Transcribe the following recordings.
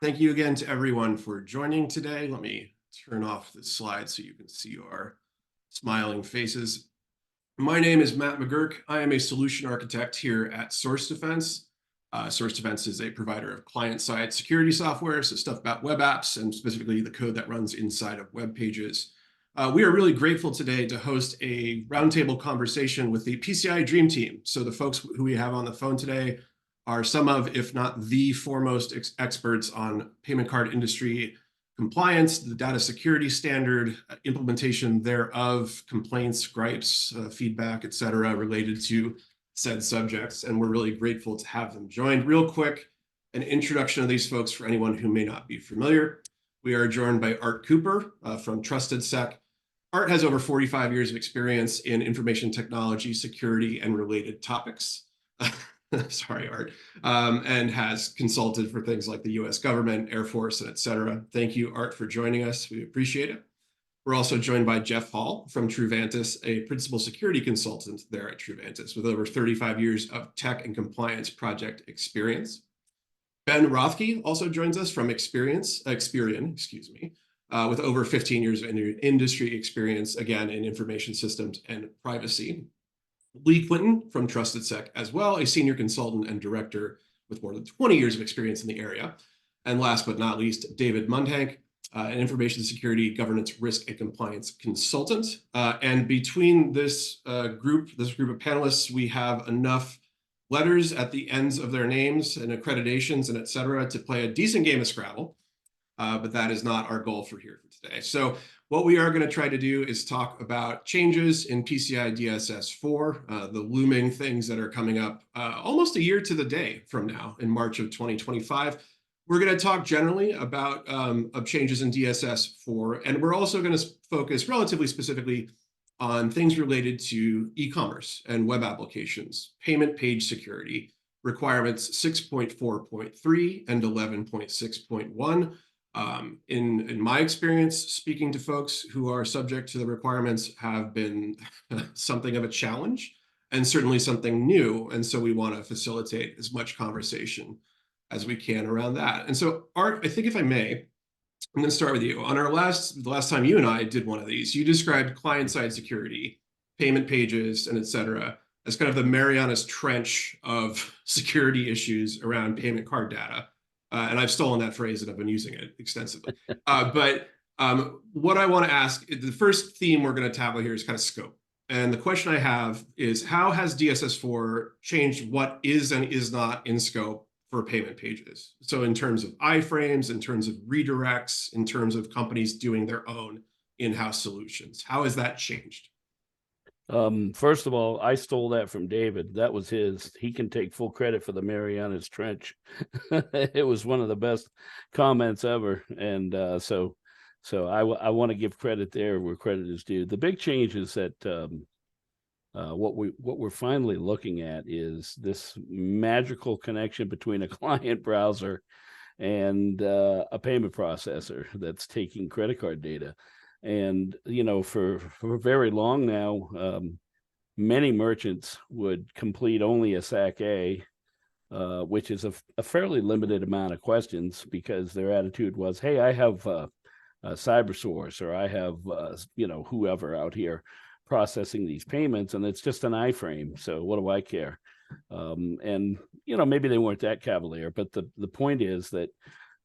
Thank you again to everyone for joining today. Let me turn off the slide so you can see our smiling faces. My name is Matt McGuirk. I am a solution architect here at Source Defense. Source Defense is a provider of client-side security software, so stuff about web apps and specifically the code that runs inside of web pages. We are really grateful today to host a roundtable conversation with the PCI Dream Team. So the folks who we have on the phone today are some of, if not the foremost experts on payment card industry compliance, the data security standard, implementation thereof, complaints, gripes, feedback, et cetera, related to said subjects. And we're really grateful to have them joined. Real quick, an introduction of these folks for anyone who may not be familiar. We are joined by Art Cooper from Trusted Sec. Art has over 45 years of experience in information technology, security, and related topics. Sorry, Art, and has consulted for things like the US government, Air Force, and et cetera. Thank you, Art, for joining us. We appreciate it. We're also joined by Jeff Hall from Truvantis, a principal security consultant there at Truvantis with over 35 years of tech and compliance project experience. Ben Rothke also joins us from Experian, with over 15 years of industry experience, again, in information systems and privacy. Lee Quinton from Trusted Sec as well, a senior consultant and director with more than 20 years of experience in the area. And last but not least, David Mundhenk, an information security, governance, risk, and compliance consultant. And between this group of panelists, we have enough letters at the ends of their names and accreditations and et cetera to play a decent game of Scrabble. But that is not our goal for today. So what we are going to try to do is talk about changes in PCI DSS 4, the looming things that are coming up almost a year to the day from now in March of 2025. We're going to talk generally about changes in DSS 4, and we're also going to focus relatively specifically on things related to e-commerce and web applications, payment page security, requirements 6.4.3 and 11.6.1. In my experience, speaking to folks who are subject to the requirements have been something of a challenge and certainly something new. And so we want to facilitate as much conversation as we can around that. And so, Art, I think if I may, I'm going to start with you. On the last time you and I did one of these, you described client-side security, payment pages, and et cetera, as kind of the Marianas Trench of security issues around payment card data. And I've stolen that phrase and I've been using it extensively. But what I want to ask, the first theme we're going to tackle here is kind of scope. And the question I have is, how has DSS4 changed what is and is not in scope for payment pages? So in terms of iframes, in terms of redirects, in terms of companies doing their own in-house solutions, how has that changed? First of all, I stole that from David. That was his. He can take full credit for the Marianas Trench. It was one of the best comments ever. And so I want to give credit there where credit is due. The big change is that what we're finally looking at is this magical connection between a client browser and a payment processor that's taking credit card data. And, you know, for very long now, many merchants would complete only a SAC-A, which is a fairly limited amount of questions because their attitude was, hey, I have a CyberSource or I have, whoever out here processing these payments, and it's just an iframe. So what do I care? And, you know, maybe they weren't that cavalier, but the point is that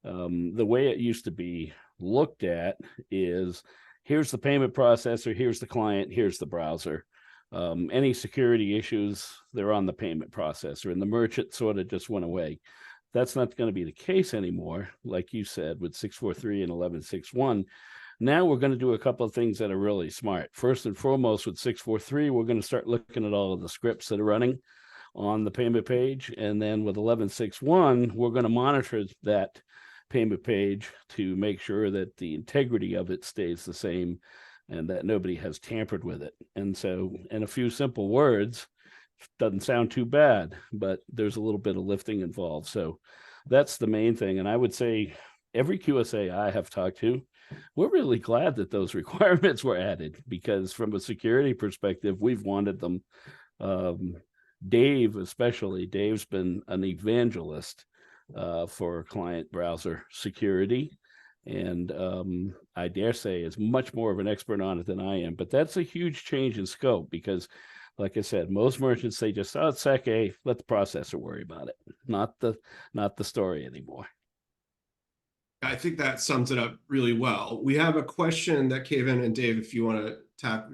the way it used to be looked at is, here's the payment processor, here's the client, here's the browser. Any security issues, they're on the payment processor, and the merchant sort of just went away. That's not going to be the case anymore, like you said, with 643 and 11.6.1. Now we're going to do a couple of things that are really smart. First and foremost, with 643, we're going to start looking at all of the scripts that are running on the payment page. And then with 11.6.1, we're going to monitor that payment page to make sure that the integrity of it stays the same and that nobody has tampered with it. And so, in a few simple words, doesn't sound too bad, but there's a little bit of lifting involved. So that's the main thing. And I would say every QSA I have talked to, we're really glad that those requirements were added, because from a security perspective, we've wanted them. Dave, especially, Dave's been an evangelist for client browser security. And I dare say is much more of an expert on it than I am. But that's a huge change in scope because, like I said, most merchants say just, oh, it's Sec A, let the processor worry about it, not the story anymore. I think that sums it up really well. We have a question that came in, and Dave, if you want to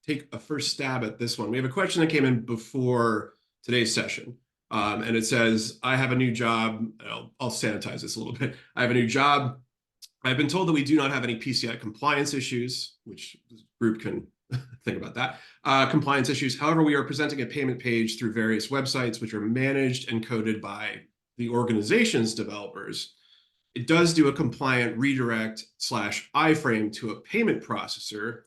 take a first stab at this one. We have a question that came in before today's session. And it says, I have a new job. I'll sanitize this a little bit. I have a new job. I've been told that we do not have any PCI compliance issues, which the group can think about that. Compliance issues. However, we are presenting a payment page through various websites, which are managed and coded by the organization's developers. It does do a compliant redirect / iframe to a payment processor.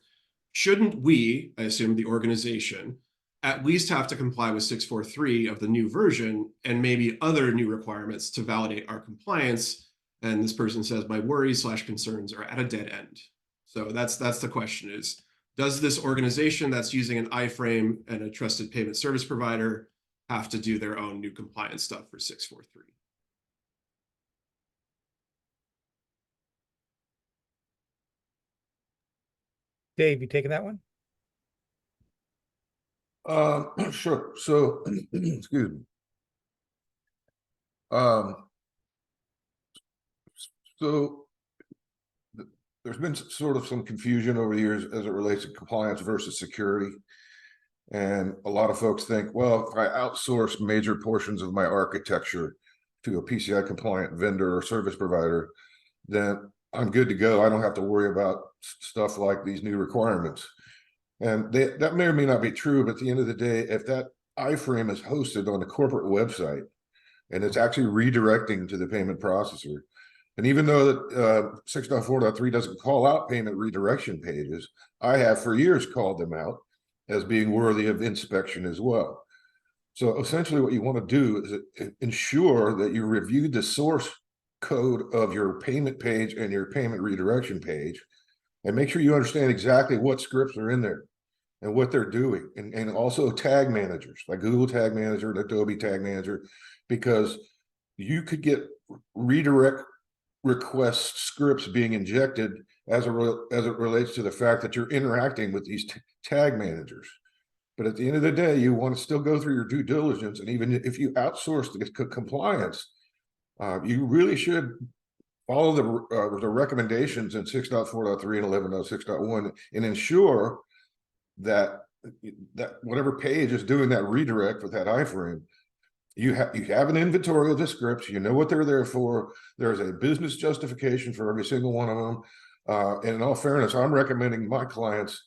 Shouldn't we, I assume the organization, at least have to comply with 643 of the new version and maybe other new requirements to validate our compliance? And this person says, my worries / concerns are at a dead end. So that's the question is, does this organization that's using an iframe and a trusted payment service provider have to do their own new compliance stuff for 643? Dave, you taking that one? Sure. So, excuse me. So there's been sort of some confusion over the years as it relates to compliance versus security. And a lot of folks think, well, if I outsource major portions of my architecture to a PCI compliant vendor or service provider, then I'm good to go. I don't have to worry about stuff like these new requirements. And that may or may not be true, but at the end of the day, if that iframe is hosted on a corporate website and it's actually redirecting to the payment processor, and even though that 6.4.3 doesn't call out payment redirection pages, I have for years called them out as being worthy of inspection as well. So essentially what you want to do is ensure that you review the source code of your payment page and your payment redirection page, and make sure you understand exactly what scripts are in there and what they're doing, and also tag managers like Google Tag Manager and Adobe Tag Manager, because you could get redirect request scripts being injected as it relates to the fact that you're interacting with these tag managers. But at the end of the day, you want to still go through your due diligence, and even if you outsource the compliance, you really should follow the recommendations in 6.4.3 and 11.6.1 and ensure that whatever page is doing that redirect with that iframe, you have an inventory of the scripts, you know what they're there for, there's a business justification for every single one of them. And in all fairness, I'm recommending my clients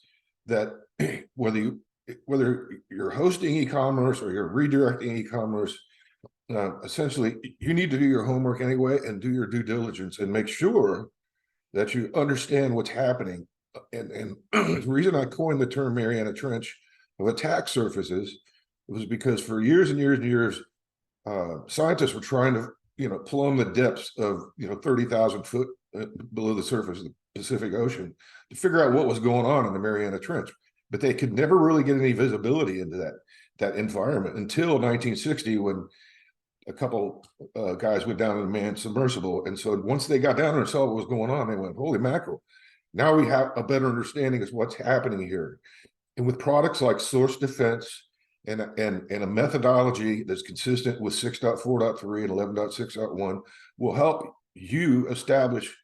that whether you're hosting e-commerce or you're redirecting e-commerce, essentially you need to do your homework anyway and do your due diligence and make sure that you understand what's happening. And the reason I coined the term Mariana Trench of attack surfaces was because for years and years and years, scientists were trying to plumb the depths of 30,000 foot below the surface of the Pacific Ocean to figure out what was going on in the Mariana Trench, but they could never really get any visibility into that environment until 1960, when a couple guys went down in a manned submersible. And so once they got down there and saw what was going on, they went, holy mackerel, now we have a better understanding of what's happening here. And with products like source defense and a methodology that's consistent with 6.4.3 and 11.6.1 will help you establish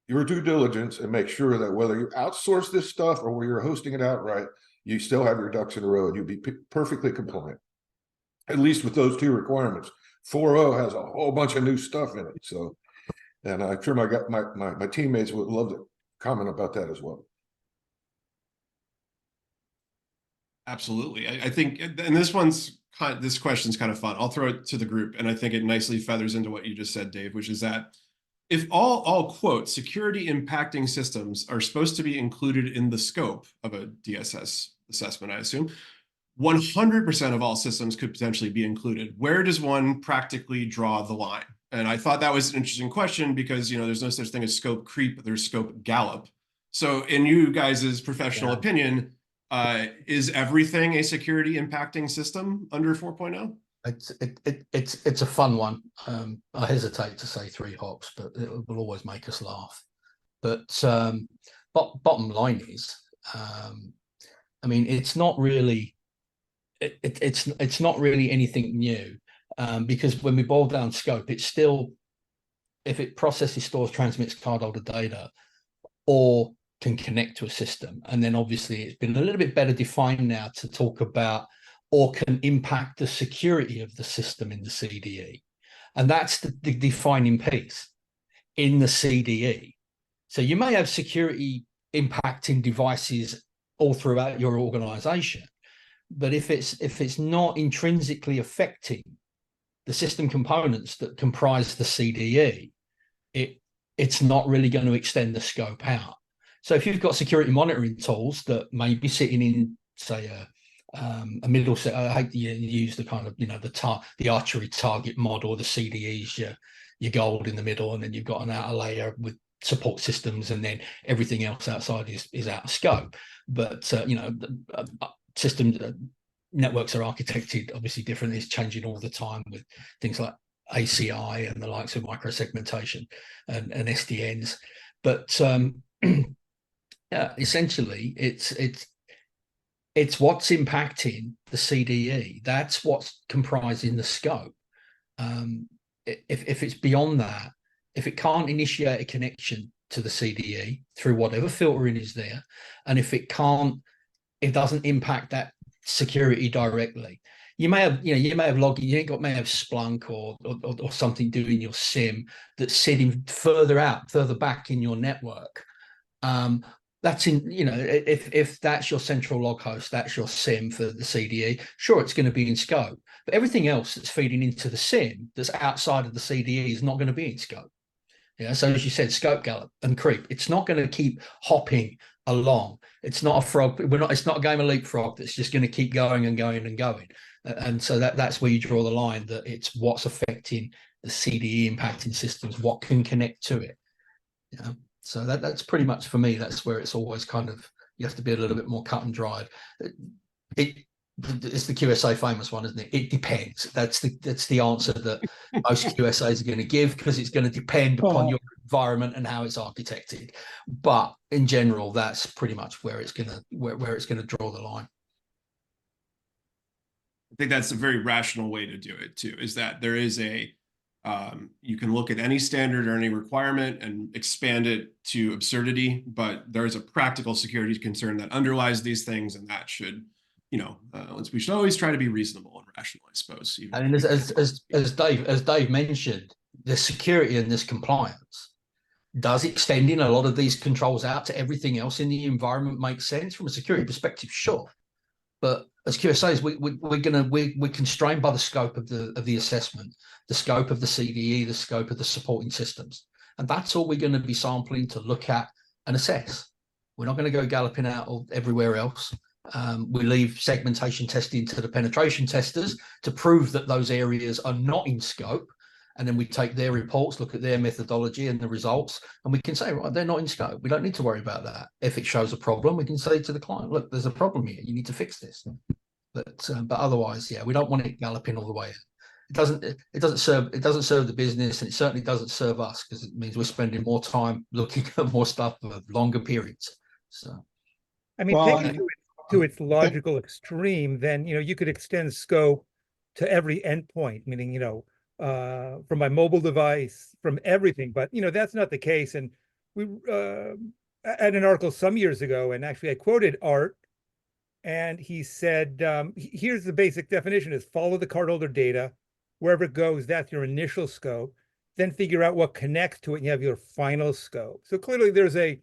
your due diligence and make sure that whether you outsource this stuff or where you're hosting it outright, you still have your ducks in a row and you'll be perfectly compliant, at least with those two requirements. 4.0 has a whole bunch of new stuff in it. So, and I'm sure my teammates would love to comment about that as well. Absolutely. I think, and this question's kind of fun. I'll throw it to the group, and I think it nicely feathers into what you just said, Dave, which is that if all quote security impacting systems are supposed to be included in the scope of a DSS assessment, I assume 100% of all systems could potentially be included. Where does one practically draw the line? And I thought that was an interesting question because there's no such thing as scope creep, but there's scope gallop. So in you guys' professional opinion, is everything a security impacting system under 4.0? It's a fun one. I hesitate to say 3 hops, but it will always make us laugh. But bottom line is, I mean, it's not really it's not really anything new, because when we boil down scope, it's still, if it processes, stores, transmits cardholder data, or can connect to a system. And then obviously it's been a little bit better defined now to talk about, or can impact the security of the system in the CDE. And that's the defining piece in the CDE. So you may have security impacting devices all throughout your organization, but if it's not intrinsically affecting the system components that comprise the CDE, it's not really going to extend the scope out. So if you've got security monitoring tools that may be sitting in, say, a middle set, I hate to use the kind of, the archery target model, the CDEs, your gold in the middle, and then you've got an outer layer with support systems, and then everything else outside is out of scope. But systems, networks are architected obviously differently. It's changing all the time with things like ACI and the likes of microsegmentation and SDNs. But essentially, it's what's impacting the CDE. That's what's comprising the scope. If it's beyond that, if it can't initiate a connection to the CDE through whatever filtering is there, and if it doesn't impact that security directly, you may have logging, may have Splunk or something doing your SIM that's sitting further back in your network. That's if that's your central log host, that's your SIM for the CDE, sure, it's going to be in scope. But everything else that's feeding into the SIM that's outside of the CDE is not going to be in scope. Yeah, so as you said, scope gallop and creep. It's not going to keep hopping along. It's not a frog. It's not a game of leapfrog that's just going to keep going and going and going. And so that's where you draw the line, that it's what's affecting the CDE impacting systems, what can connect to it. Yeah. So that's pretty much, for me, that's where it's always kind of, you have to be a little bit more cut and dried. It's the QSA famous one, isn't it? It depends. That's the answer that most QSAs are going to give, because it's going to depend upon your environment and how it's architected. But in general, that's pretty much where it's going to draw the line. I think that's a very rational way to do it too, is that there is you can look at any standard or any requirement and expand it to absurdity, but there's a practical security concern that underlies these things, and that should, we should always try to be reasonable and rational, I suppose. And as Dave mentioned, the security and this compliance does extending a lot of these controls out to everything else in the environment make sense from a security perspective, sure. But as QSAs, we're constrained by the scope of the assessment, the scope of the CDE, the scope of the supporting systems, and that's all we're going to be sampling to look at and assess. We're not going to go galloping out everywhere else. We leave segmentation testing to the penetration testers to prove that those areas are not in scope, and then we take their reports, look at their methodology and the results, and we can say, right, they're not in scope. We don't need to worry about that. If it shows a problem, we can say to the client, look, there's a problem here. You need to fix this. But otherwise, yeah, we don't want it galloping all the way. It doesn't serve the business, and it certainly doesn't serve us, because it means we're spending more time looking at more stuff for longer periods. So, I mean, taking it to its logical extreme, then you could extend scope to every endpoint, meaning from my mobile device, from everything. But that's not the case. And we had an article some years ago, and actually I quoted Art, and he said, here's the basic definition: is follow the cardholder data wherever it goes. That's your initial scope. Then figure out what connects to it, and you have your final scope. So clearly there's a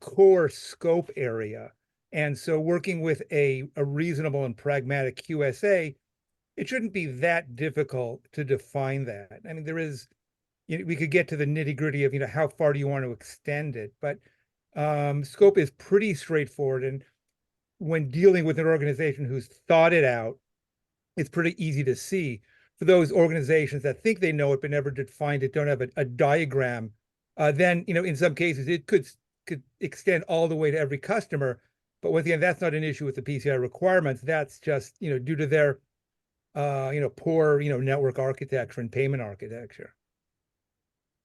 core scope area. And so working with a reasonable and pragmatic QSA, it shouldn't be that difficult to define that. I mean, there is, we could get to the nitty gritty of, how far do you want to extend it? But scope is pretty straightforward. And when dealing with an organization who's thought it out, it's pretty easy to see. For those organizations that think they know it but never did find it, don't have a diagram, then, in some cases it could extend all the way to every customer. But once again, that's not an issue with the PCI requirements. That's just, due to their poor, network architecture and payment architecture.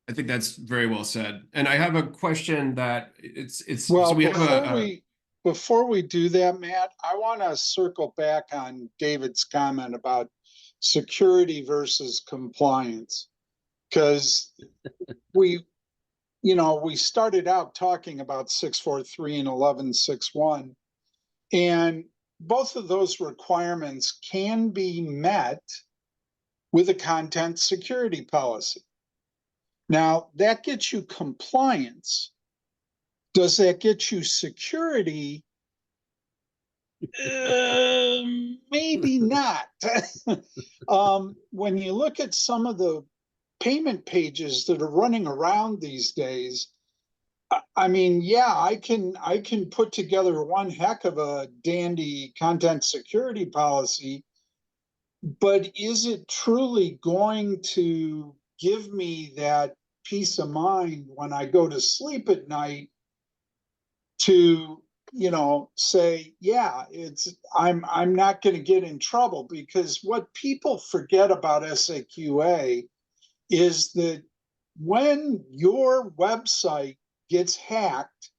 I think that's very well said. And I have a question that it's Well, so we have before we do that, Matt, I want to circle back on David's comment about security versus compliance, because we started out talking about 643 and 1161, and both of those requirements can be met with a content security policy. Now, that gets you compliance. Does that get you security? Maybe not. When you look at some of the payment pages that are running around these days, I mean, yeah, I can put together one heck of a dandy content security policy, but is it truly going to give me that peace of mind when I go to sleep at night to, say, yeah, I'm not going to get in trouble? Because what people forget about SAQA is that when your website gets hacked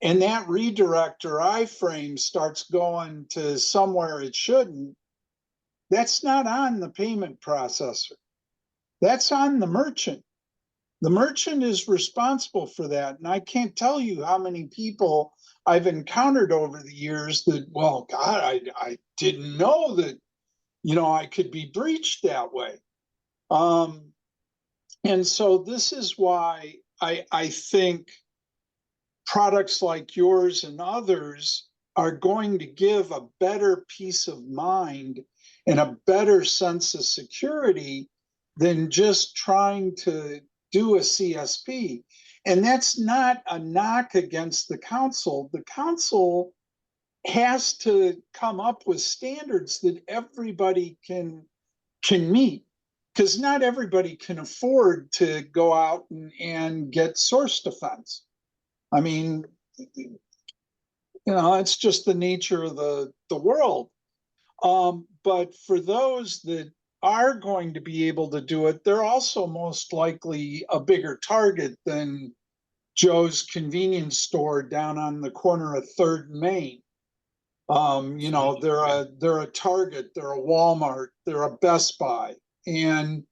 and that redirect or iframe starts going to somewhere it shouldn't, that's not on the payment processor. That's on the merchant. The merchant is responsible for that. And I can't tell you how many people I've encountered over the years that, well, God, I didn't know that, I could be breached that way. And so this is why I think products like yours and others are going to give a better peace of mind and a better sense of security than just trying to do a CSP. And that's not a knock against the council. The council has to come up with standards that everybody can meet, because not everybody can afford to go out and get source defense. I mean, it's just the nature of the world. But for those that are going to be able to do it, they're also most likely a bigger target than Joe's convenience store down on the corner of 3rd and Main. They're a Target, they're a Walmart, they're a Best Buy, and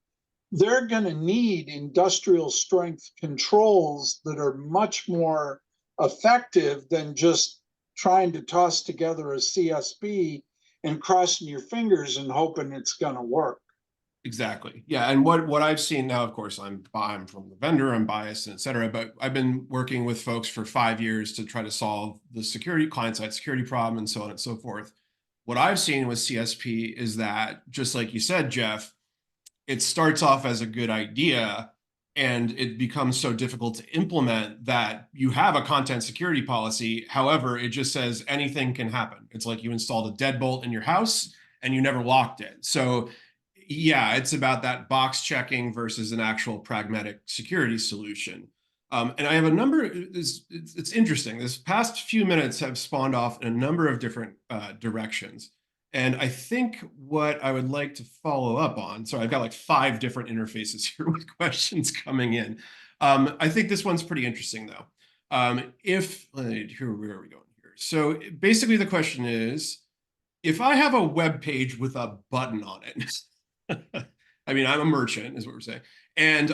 they're going to need industrial strength controls that are much more effective than just trying to toss together a CSP and crossing your fingers and hoping it's going to work. Exactly. Yeah. And what I've seen now, of course, I'm from the vendor, I'm biased, et cetera, but I've been working with folks for 5 years to try to solve the client-side security problem and so on and so forth. What I've seen with CSP is that, just like you said, Jeff, it starts off as a good idea and it becomes so difficult to implement that you have a content security policy. However, it just says anything can happen. It's like you installed a deadbolt in your house and you never locked it. So yeah, it's about that box checking versus an actual pragmatic security solution. And I have a number, it's interesting. This past few minutes have spawned off in a number of different directions. And I think what I would like to follow up on, so I've got like 5 different interfaces here with questions coming in. I think this one's pretty interesting though. Where are we going here? So basically the question is, if I have a web page with a button on it, I mean, I'm a merchant is what we're saying. And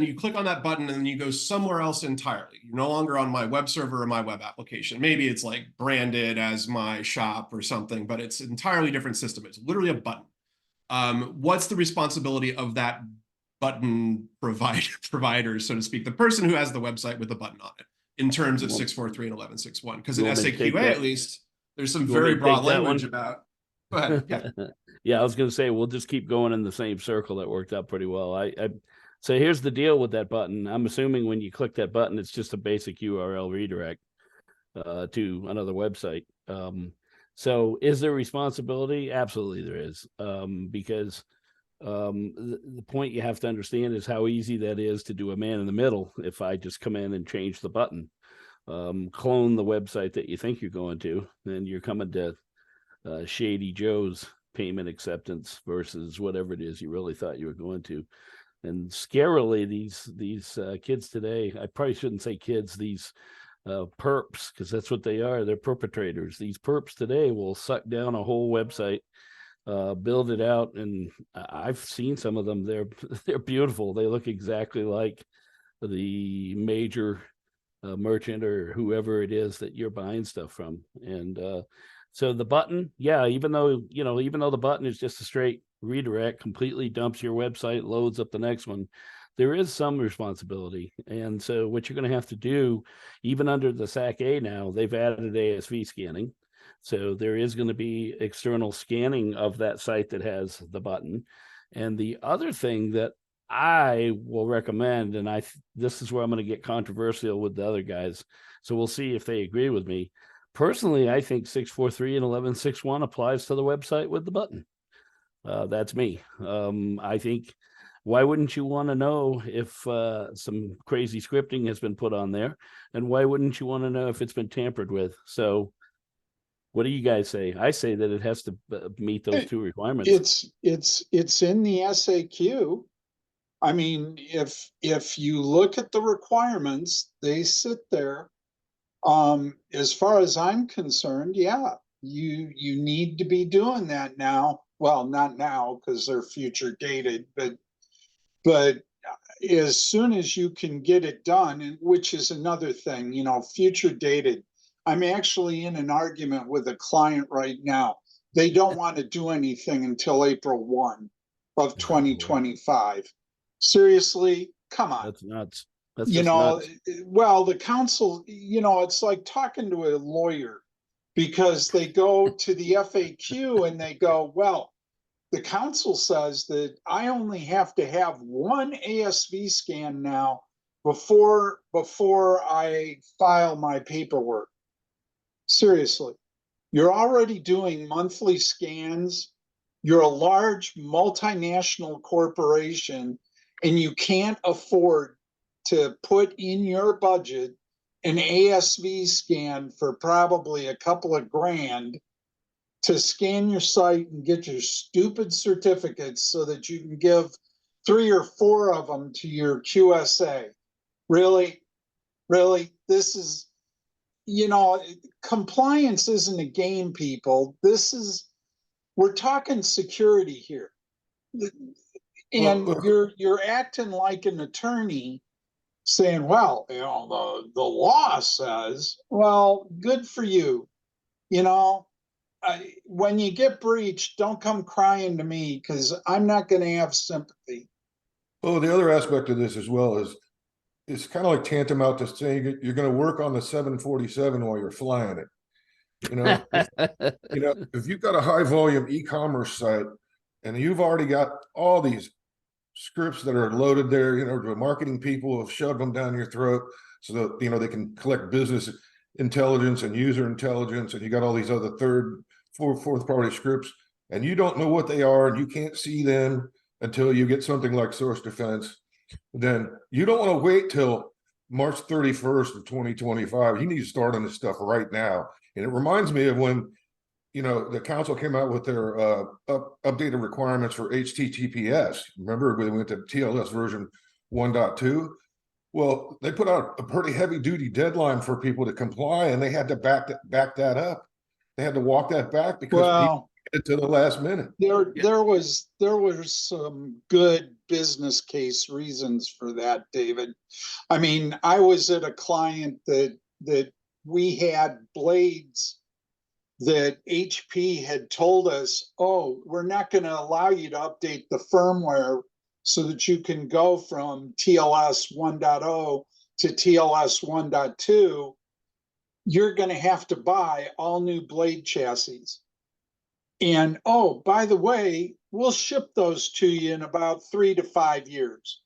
you click on that button and then you go somewhere else entirely. You're no longer on my web server or my web application. Maybe it's like branded as my shop or something, but it's an entirely different system. It's literally a button. What's the responsibility of that button provider, so to speak, the person who has the website with the button on it, in terms of 643 and 1161? Because in SAQA, at least, there's some very broad language about. Go ahead. Yeah. Yeah, I was going to say, we'll just keep going in the same circle. That worked out pretty well. So here's the deal with that button. I'm assuming when you click that button, it's just a basic URL redirect to another website. So is there responsibility? Absolutely there is. Because the point you have to understand is how easy that is to do a man in the middle. If I just come in and change the button, clone the website that you think you're going to, then you're coming to Shady Joe's payment acceptance versus whatever it is you really thought you were going to. And scarily, these kids today, I probably shouldn't say kids, these perps, because that's what they are. They're perpetrators. These perps today will suck down a whole website, build it out, and I've seen some of them. They're beautiful. They look exactly like the major merchant or whoever it is that you're buying stuff from. And so the button, yeah, even though the button is just a straight redirect, completely dumps your website, loads up the next one, there is some responsibility. And so what you're going to have to do, even under the SAC-A now, they've added ASV scanning. So there is going to be external scanning of that site that has the button. And the other thing that I will recommend, and this is where I'm going to get controversial with the other guys, so we'll see if they agree with me. Personally, I think 643 and 1161 applies to the website with the button. That's me. I think, why wouldn't you want to know if some crazy scripting has been put on there? And why wouldn't you want to know if it's been tampered with? So what do you guys say? I say that it has to meet those two requirements. It's in the SAQ. I mean, if you look at the requirements, they sit there. As far as I'm concerned, yeah, you need to be doing that now. Well, not now because they're future dated, but as soon as you can get it done, and which is another thing, future dated. I'm actually in an argument with a client right now. They don't want to do anything until April 1 of 2025. Seriously, come on. That's nuts. That's just nuts. Well, the council, it's like talking to a lawyer, because they go to the FAQ and they go, well, the council says that I only have to have one ASV scan now before I file my paperwork. Seriously, you're already doing monthly scans. You're a large multinational corporation, and you can't afford to put in your budget an ASV scan for probably a couple of grand to scan your site and get your stupid certificates so that you can give 3 or 4 of them to your QSA. Really? This is, compliance isn't a game, people. We're talking security here. And you're acting like an attorney saying, well, the law says, well, good for you. When you get breached, don't come crying to me, because I'm not going to have sympathy. Oh, the other aspect of this as well is it's kind of like tantamount to saying you're going to work on the 747 while you're flying it. If you've got a high volume e-commerce site and you've already got all these scripts that are loaded there, the marketing people have shoved them down your throat so that, they can collect business intelligence and user intelligence, and you got all these other fourth party scripts, and you don't know what they are, and you can't see them until you get something like source defense. Then you don't want to wait till March 31st of 2025. You need to start on this stuff right now. And it reminds me of when, the council came out with their updated requirements for HTTPS. Remember, we went to TLS version 1.2. Well, they put out a pretty heavy duty deadline for people to comply, and they had to back that up. They had to walk that back because people get to the last minute. There was some good business case reasons for that, David. I mean, I was at a client that we had blades that HP had told us, oh, we're not going to allow you to update the firmware so that you can go from TLS 1.0 to TLS 1.2. You're going to have to buy all new blade chassis. And, oh, by the way, we'll ship those to you in about 3 to 5 years,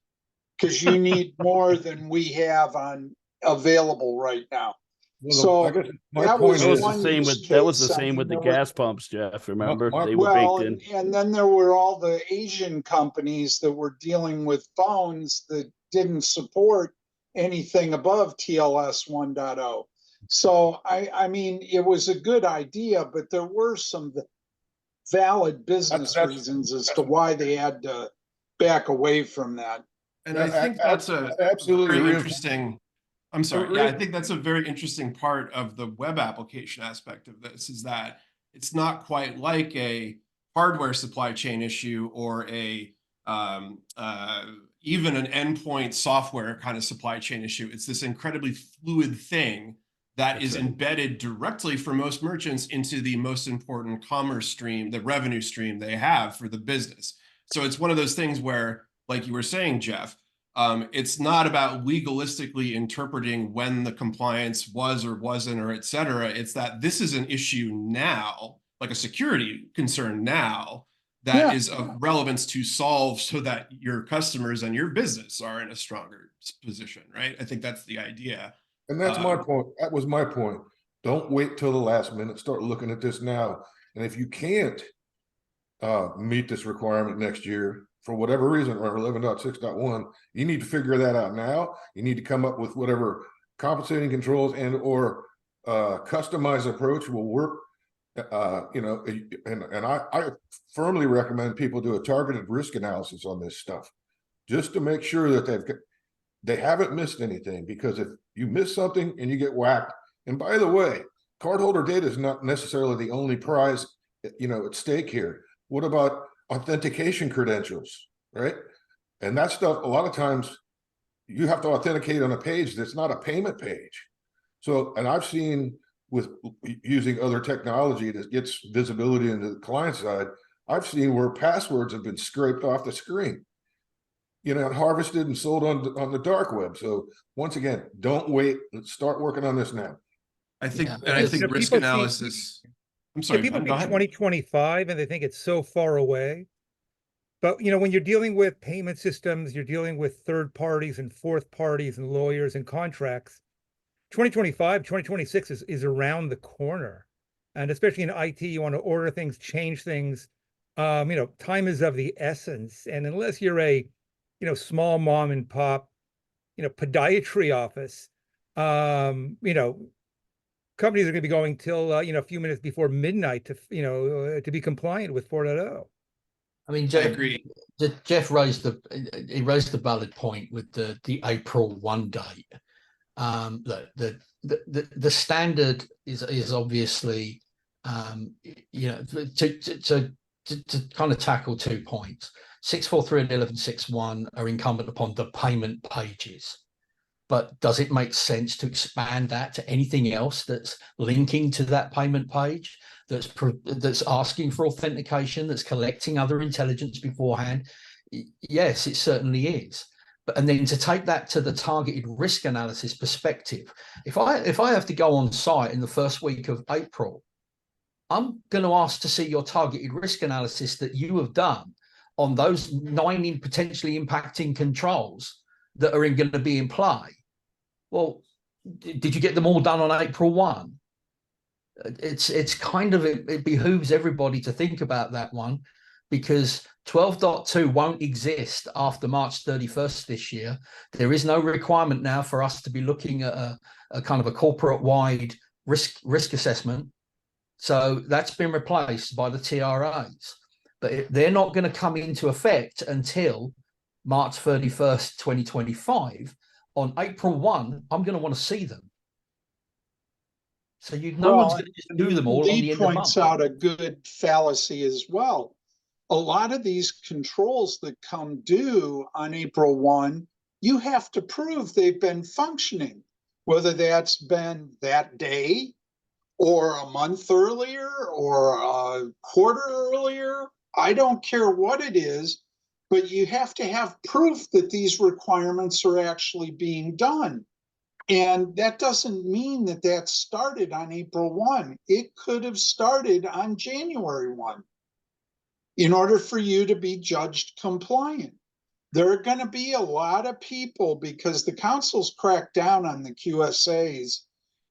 because you need more than we have on available right now. Well, So I guess my that point was is one that was the case. I same mean, with the there were- gas pumps, Jeff. Remember, My- they were Well, baked in. and then there were all the Asian companies that were dealing with phones that didn't support anything above TLS 1.0. So I mean, it was a good idea, but there were some valid business That's- reasons as to why they had to back away from that. And I think that's a absolutely very real- interesting. I'm sorry. Real- Yeah, I think that's a very interesting part of the web application aspect of this is that it's not quite like a hardware supply chain issue or a even an endpoint software kind of supply chain issue. It's this incredibly fluid thing that is embedded directly for most merchants into the most important commerce stream, the revenue stream they have for the business. So it's one of those things where, like you were saying, Jeff, it's not about legalistically interpreting when the compliance was or wasn't, or et cetera. It's that this is an issue now, like a security concern now, that is of relevance to solve so that your customers and your business are in a stronger position, right? I think that's the idea. And that's my point. That was my point. Don't wait till the last minute. Start looking at this now. And if you can't meet this requirement next year, for whatever reason, or 11.6.1, you need to figure that out now. You need to come up with whatever compensating controls and or customized approach will work. You know, and I firmly recommend people do a targeted risk analysis on this stuff, just to make sure that they haven't missed anything. Because if you miss something and you get whacked, and by the way, cardholder data is not necessarily the only prize, you know, at stake here. What about authentication credentials, right? And that stuff, a lot of times you have to authenticate on a page that's not a payment page. So, and I've seen with using other technology that gets visibility into the client side, I've seen where passwords have been scraped off the screen, you know, harvested and sold on the dark web. So once again, don't wait. Let's start working on this now. I think, Yeah. and I think You know, risk people see- analysis. I'm Yeah, sorry, people go think ahead. 2025 and they think it's so far away. But you know, when you're dealing with payment systems, you're dealing with third parties and fourth parties and lawyers and contracts. 2025, 2026 is around the corner. And especially in IT, you want to order things, change things. You know, time is of the essence. And unless you're a, you know, small mom and pop, you know, podiatry office, you know, companies are going to be going till, you know, a few minutes before midnight to, you know, to be compliant with 4.0. I mean, I agree. Jeff raised the valid point with the April 1 date. The standard is obviously, you know, to kind of tackle 2 points. 643 and 11.6.1 are incumbent upon the payment pages. But does it make sense to expand that to anything else that's linking to that payment page, that's asking for authentication, that's collecting other intelligence beforehand? Yes, it certainly is. But and then to take that to the targeted risk analysis perspective, if I have to go on site in the first week of April, I'm going to ask to see your targeted risk analysis that you have done on those 9 potentially impacting controls that are going to be in play. Well, did you get them all done on April 1? It's kind of, it behooves everybody to think about that one, because 12.2 won't exist after March 31st this year. There is no requirement now for us to be looking at a kind of a corporate-wide risk assessment. So that's been replaced by the TRAs. But they're not going to come into effect until March 31st, 2025. On April 1, I'm going to want to see them. So no one's going to just do them all on the end of the month. Points out a good fallacy as well. A lot of these controls that come due on April 1, you have to prove they've been functioning, whether that's been that day or a month earlier or a quarter earlier. I don't care what it is, but you have to have proof that these requirements are actually being done. And that doesn't mean that that started on April 1. It could have started on January 1 in order for you to be judged compliant. There are going to be a lot of people, because the council's cracked down on the QSAs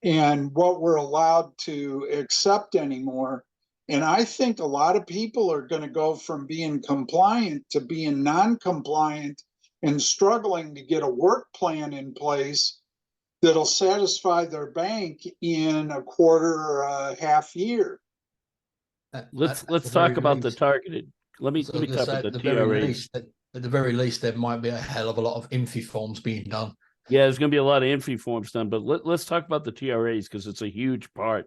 and what we're allowed to accept anymore. And I think a lot of people are going to go from being compliant to being non-compliant and struggling to get a work plan in place that'll satisfy their bank in a quarter or a half year. Let's the talk very about the least- targeted. Let me so talk let's say about at the the very TRAs. least, at the very least, there might be a hell of a lot of infi forms being done. Yeah, there's going to be a lot of infi forms done, but let's talk about the TRAs because it's a huge part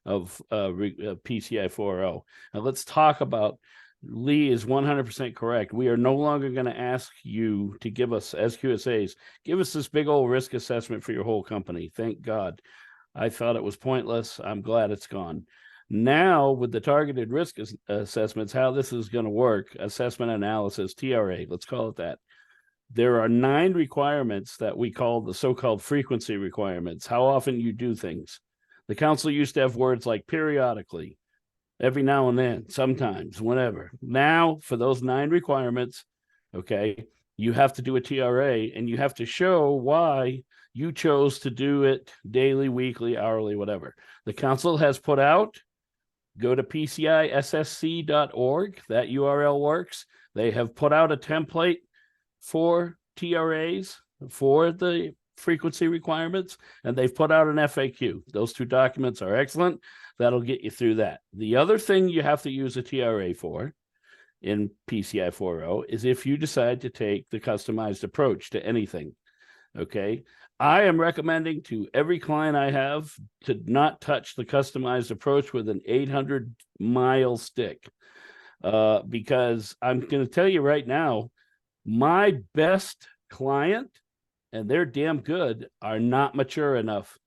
of PCI 4.0. And let's talk about, Lee is 100% correct. We are no longer going to ask you to give us, as QSAs, give us this big old risk assessment for your whole company. Thank God. I thought it was pointless. I'm glad it's gone. Now, with the targeted risk assessments, how this is going to work, assessment analysis, TRA, let's call it that. There are 9 requirements that we call the so-called frequency requirements, how often you do things. The council used to have words like periodically, every now and then, sometimes, whenever. Now, for those 9 requirements, okay, you have to do a TRA and you have to show why you chose to do it daily, weekly, hourly, whatever. The council has put out, go to PCISSC.org, that URL works. They have put out a template for TRAs for the frequency requirements, and they've put out an FAQ. Those 2 documents are excellent. That'll get you through that. The other thing you have to use a TRA for in PCI 4.0 is if you decide to take the customized approach to anything. Okay. I am recommending to every client I have to not touch the customized approach with an 800-mile stick, because I'm going to tell you right now, my best client, and they're damn good, are not mature enough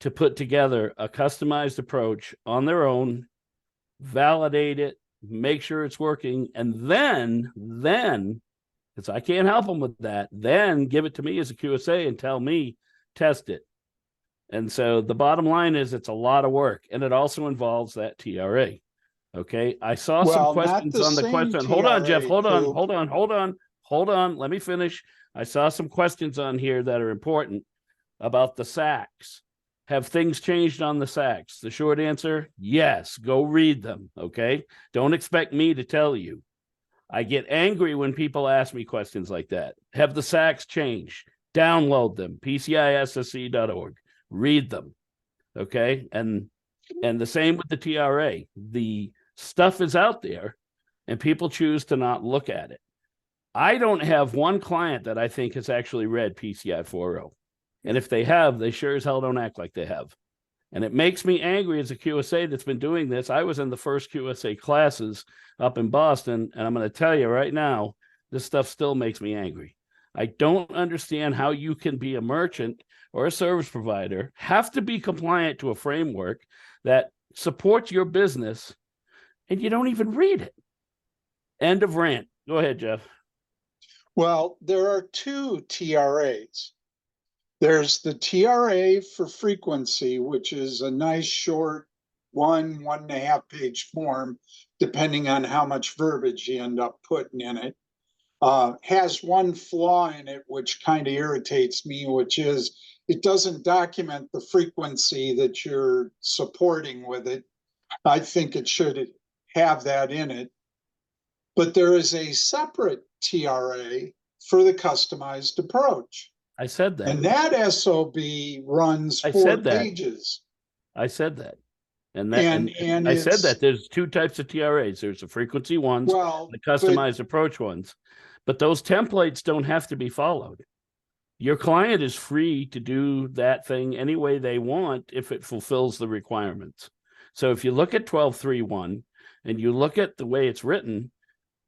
to put together a customized approach on their own, validate it, make sure it's working, and then, because I can't help them with that, then give it to me as a QSA and tell me, test it. And so the bottom line is it's a lot of work, and it also involves that TRA. Okay, I saw some questions on the question. Hold on, Jeff. Hold on. Let me finish. I saw some questions on here that are important about the SACs. Have things changed on the SACs? The short answer, yes. Go read them, okay? Don't expect me to tell you. I get angry when people ask me questions like that. Have the SACs changed? Download them, PCISSC.org. Read them, okay? And the same with the TRA. The stuff is out there, and people choose to not look at it. I don't have one client that I think has actually read PCI 4.0. And if they have, they sure as hell don't act like they have. And it makes me angry as a QSA that's been doing this. I was in the first QSA classes up in Boston, and I'm going to tell you right now, this stuff still makes me angry. I don't understand how you can be a merchant or a service provider, have to be compliant to a framework that supports your business, and you don't even read it. End of rant. Go ahead, Jeff. Well, there are 2 TRAs. There's the TRA for frequency, which is a nice short 1.5 page form, depending on how much verbiage you end up putting in it. Has one flaw in it, which kind of irritates me, which is it doesn't document the frequency that you're supporting with it. I think it should have that in it. But there is a separate TRA for the customized approach. I said that. And that SOB runs 4 pages. I said that. And I said that there's 2 types of TRAs. There's the frequency ones, the customized approach ones. But those templates don't have to be followed. Your client is free to do that thing any way they want if it fulfills the requirements. So if you look at 12.3.1 and you look at the way it's written,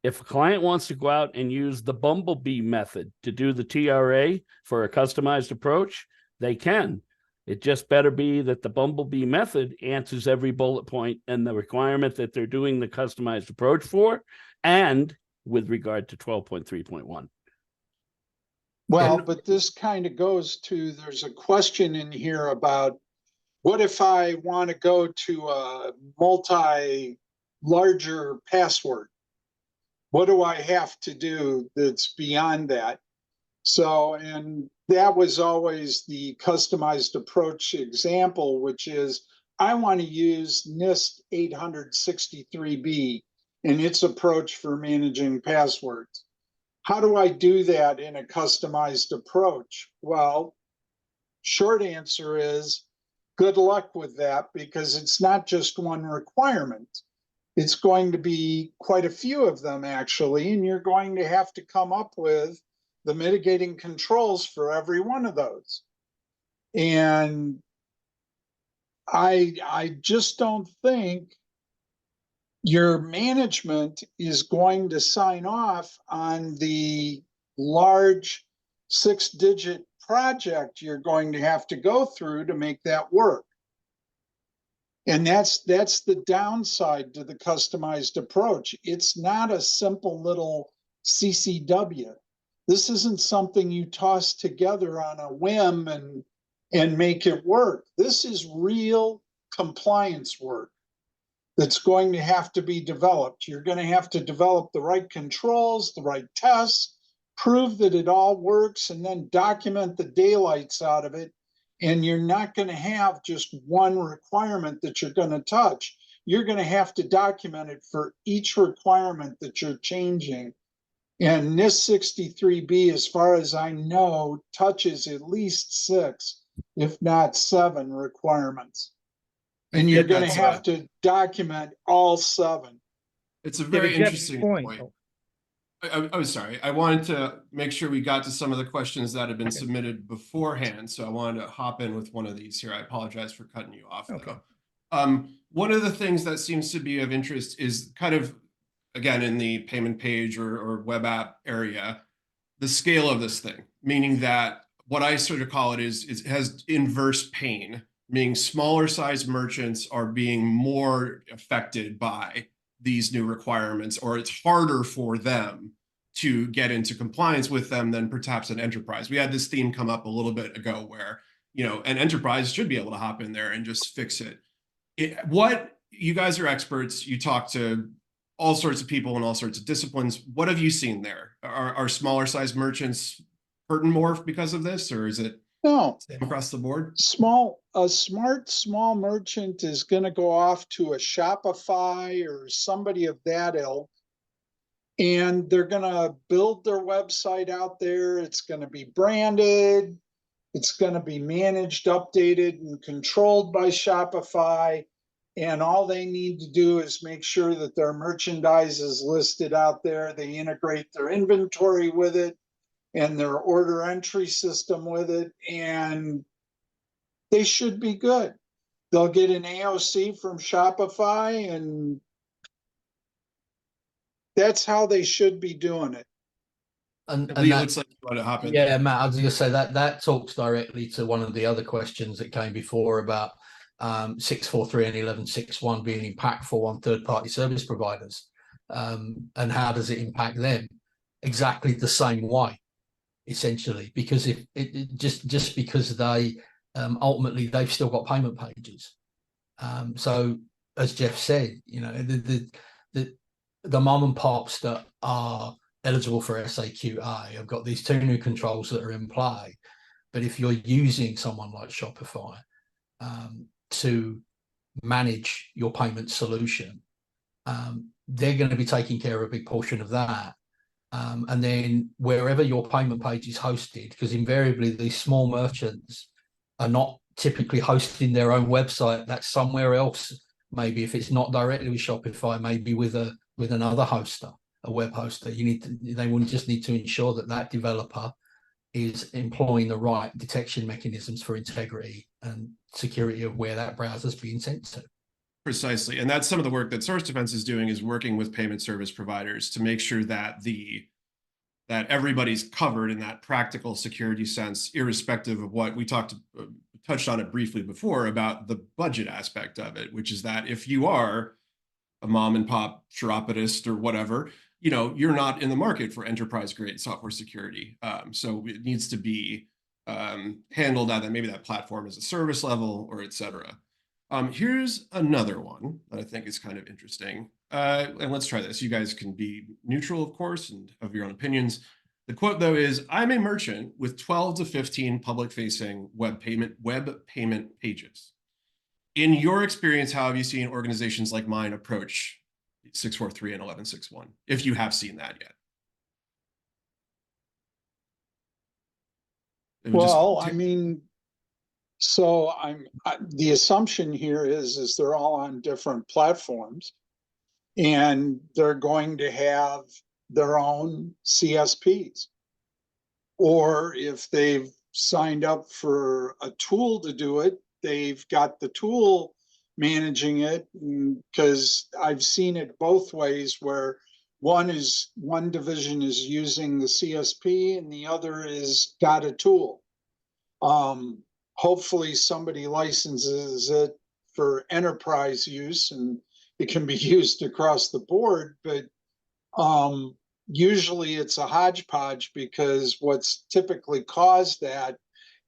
if a client wants to go out and use the bumblebee method to do the TRA for a customized approach, they can. It just better be that the bumblebee method answers every bullet point and the requirement that they're doing the customized approach for, and with regard to 12.3.1. Well, but this kind of goes to, there's a question in here about what if I want to go to a larger password? What do I have to do that's beyond that? So, and that was always the customized approach example, which is I want to use NIST 863B and its approach for managing passwords. How do I do that in a customized approach? Well, short answer is good luck with that, because it's not just one requirement. It's going to be quite a few of them actually, and you're going to have to come up with the mitigating controls for every one of those. And I just don't think your management is going to sign off on the large 6-digit project you're going to have to go through to make that work. And that's the downside to the customized approach. It's not a simple little CCW. This isn't something you toss together on a whim and make it work. This is real compliance work that's going to have to be developed. You're going to have to develop the right controls, the right tests, prove that it all works, and then document the daylights out of it. And you're not going to have just one requirement that you're going to touch. You're going to have to document it for each requirement that you're changing. And NIST 63B, as far as I know, touches at least 6, if not 7 requirements. And you're going to have to document all 7. It's a very to Jeff's interesting point. I was sorry. I wanted to make sure we got to some of the questions that had been submitted beforehand. So I wanted to hop in with one of these here. I apologize for cutting you off. Okay. One of the things that seems to be of interest is kind of, again, in the payment page or web app area, the scale of this thing, meaning that what I sort of call it is it has inverse pain, meaning smaller size merchants are being more affected by these new requirements, or it's harder for them to get into compliance with them than perhaps an enterprise. We had this theme come up a little bit ago where, an enterprise should be able to hop in there and just fix it. What, you guys are experts, you talk to all sorts of people in all sorts of disciplines. What have you seen there? Are smaller size merchants hurting more because of this, or is it No, across the board? a smart small merchant is going to go off to a Shopify or somebody of that ilk, and they're going to build their website out there. It's going to be branded. It's going to be managed, updated, and controlled by Shopify. And all they need to do is make sure that their merchandise is listed out there. They integrate their inventory with it and their order entry system with it, and they should be good. They'll get an AOC from Shopify, and that's how they should be doing it. And Lee, it that, looks like you want to hop in. yeah, there. Matt, I was going to say that talks directly to one of the other questions that came before about 643 and 1161 being impactful on third-party service providers, and how does it impact them? Exactly the same way, essentially, because if it just because they ultimately they've still got payment pages. So as Jeff said, the mom and pops that are eligible for SAQA have got these 2 new controls that are in play. But if you're using someone like Shopify to manage your payment solution, they're going to be taking care of a big portion of that. And then wherever your payment page is hosted, because invariably these small merchants are not typically hosting their own website, that's somewhere else. Maybe if it's not directly with Shopify, maybe with another hoster, a web hoster. They will just need to ensure that developer is employing the right detection mechanisms for integrity and security of where that browser is being sent to. Precisely. And that's some of the work that Source Defense is doing, is working with payment service providers to make sure that that everybody's covered in that practical security sense, irrespective of what we touched on it briefly before about the budget aspect of it, which is that if you are a mom and pop chiropodist or whatever, you're not in the market for enterprise grade software security. So it needs to be handled at maybe that platform as a service level, or et cetera. Here's another one that I think is kind of interesting. And let's try this. You guys can be neutral, of course, and have your own opinions. The quote, though, is, "I'm a merchant with 12 to 15 public-facing web payment pages. In your experience, how have you seen organizations like mine approach 643 and 1161, if you have seen that yet?" Well, I mean, so the assumption here is they're all on different platforms. and they're going to have their own CSPs. Or if they've signed up for a tool to do it, they've got the tool managing it, because I've seen it both ways, where one division is using the CSP and the other is got a tool. Hopefully somebody licenses it for enterprise use and it can be used across the board, but usually it's a hodgepodge, because what's typically caused that